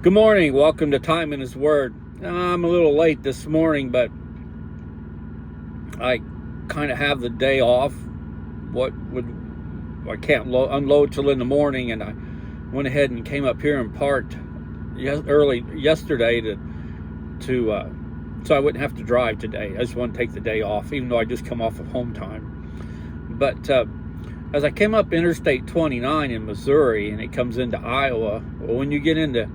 Good morning. Welcome to Time in His Word. I'm a little late this morning, but I kind of have the day off. I can't unload till in the morning, and I went ahead and came up here and parked early yesterday so I wouldn't have to drive today. I just want to take the day off, even though I just come off of home time. But as I came up Interstate 29 in Missouri, and it comes into Iowa, well, when you get into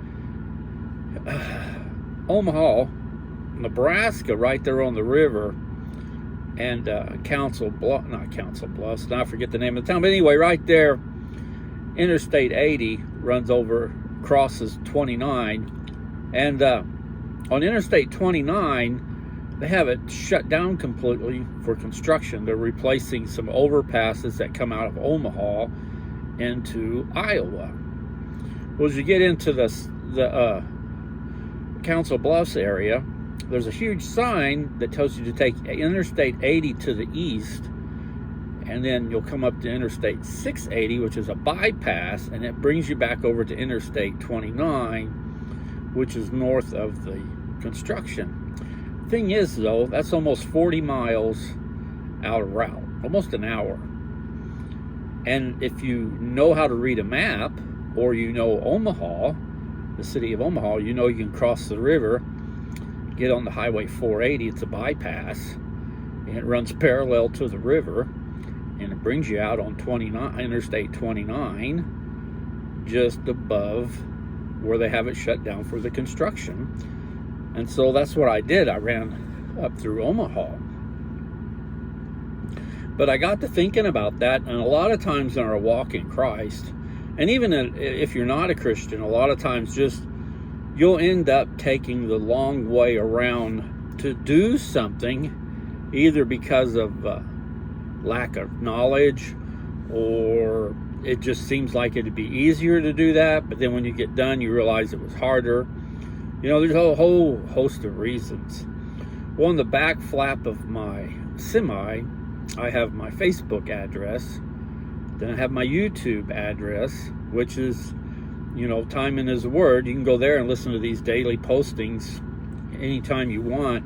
Omaha, Nebraska, right there on the river, and Council Bluffs, now I forget the name of the town, but anyway, right there, Interstate 80 crosses 29, and on Interstate 29, they have it shut down completely for construction. They're replacing some overpasses that come out of Omaha into Iowa. Well, as you get into the Council Bluffs area, there's a huge sign that tells you to take Interstate 80 to the east, and then you'll come up to Interstate 680, which is a bypass, and it brings you back over to Interstate 29, which is north of the construction. Thing is, though, that's almost 40 miles out of route, almost an hour. And if you know how to read a map, or you know Omaha, the city of Omaha, you know you can cross the river, get on the Highway 480, it's a bypass, and it runs parallel to the river, and it brings you out on Interstate 29, just above where they have it shut down for the construction. And so that's what I did. I ran up through Omaha. But I got to thinking about that, and a lot of times in our walk in Christ, and even if you're not a Christian, a lot of times you'll end up taking the long way around to do something, either because of lack of knowledge, or it just seems like it'd be easier to do that, but then when you get done, you realize it was harder. You know, there's a whole host of reasons. Well, on the back flap of my semi, I have my Facebook address. Then I have my YouTube address, which is, Time in His Word. You can go there and listen to these daily postings anytime you want.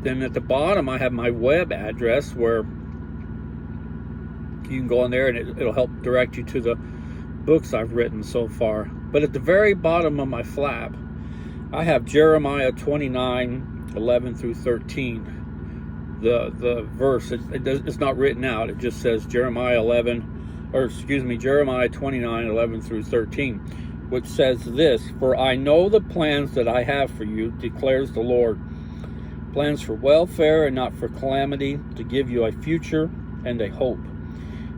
Then at the bottom, I have my web address, where you can go on there and it'll help direct you to the books I've written so far. But at the very bottom of my flap, I have Jeremiah 29:11 through 13. The verse, it's not written out. It just says Jeremiah 29:11 through 13, which says this: "For I know the plans that I have for you, declares the Lord, plans for welfare and not for calamity, to give you a future and a hope.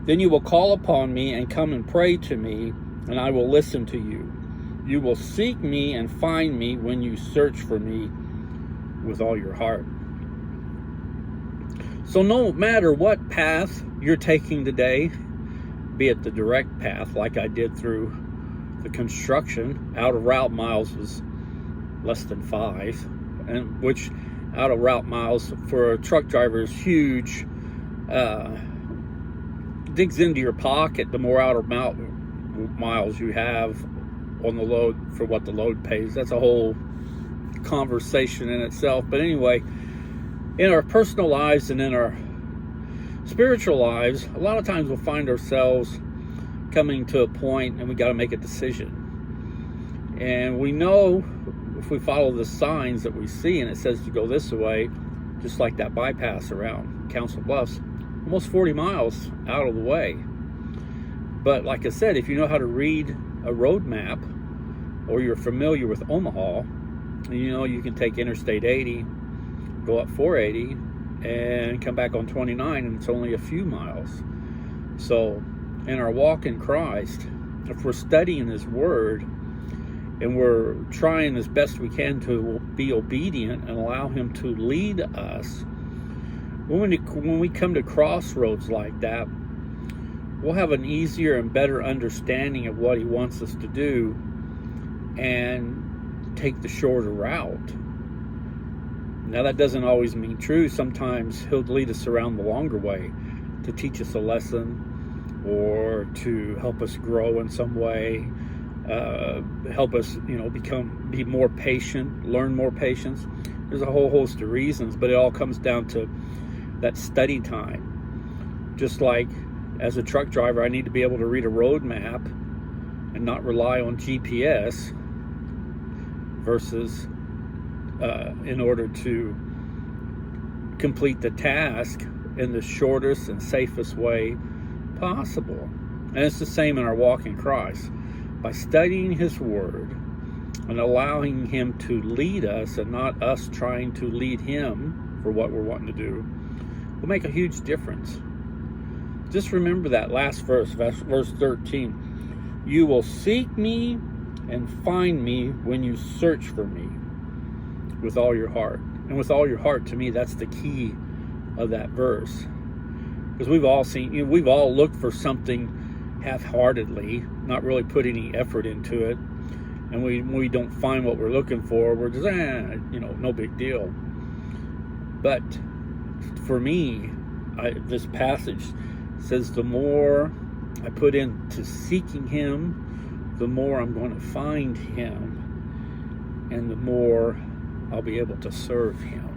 Then you will call upon me and come and pray to me, and I will listen to you. You will seek me and find me when you search for me with all your heart." So no matter what path you're taking today, be it the direct path like I did through the construction, out of route miles was less than 5, and which out of route miles for a truck driver is huge. Digs into your pocket the more out of miles you have on the load for what the load pays. That's a whole conversation in itself. But anyway, in our personal lives and in our spiritual lives, a lot of times we'll find ourselves coming to a point and we got to make a decision. And we know if we follow the signs that we see, and it says to go this way, just like that bypass around Council Bluffs, almost 40 miles out of the way. But like I said, if you know how to read a road map, or you're familiar with Omaha, you can take Interstate 80, go up 480, and come back on 29, and it's only a few miles. So in our walk in Christ, if we're studying His Word and we're trying as best we can to be obedient and allow Him to lead us, when we come to crossroads like that, we'll have an easier and better understanding of what He wants us to do and take the shorter route. Now, that doesn't always mean true. Sometimes He'll lead us around the longer way to teach us a lesson or to help us grow in some way. help us, be more patient, learn more patience. There's a whole host of reasons, but it all comes down to that study time. Just like as a truck driver, I need to be able to read a road map and not rely on GPS versus in order to complete the task in the shortest and safest way possible. And it's the same in our walk in Christ. By studying His Word and allowing Him to lead us and not us trying to lead Him for what we're wanting to do, will make a huge difference. Just remember that last verse 13. You will seek me and find me when you search for me with all your heart. And with all your heart, to me, that's the key of that verse. Because we've all seen, we've all looked for something half-heartedly, not really put any effort into it, and we don't find what we're looking for, we're just no big deal. But for me, this passage says the more I put into seeking Him, the more I'm going to find Him, and the more I'll be able to serve Him.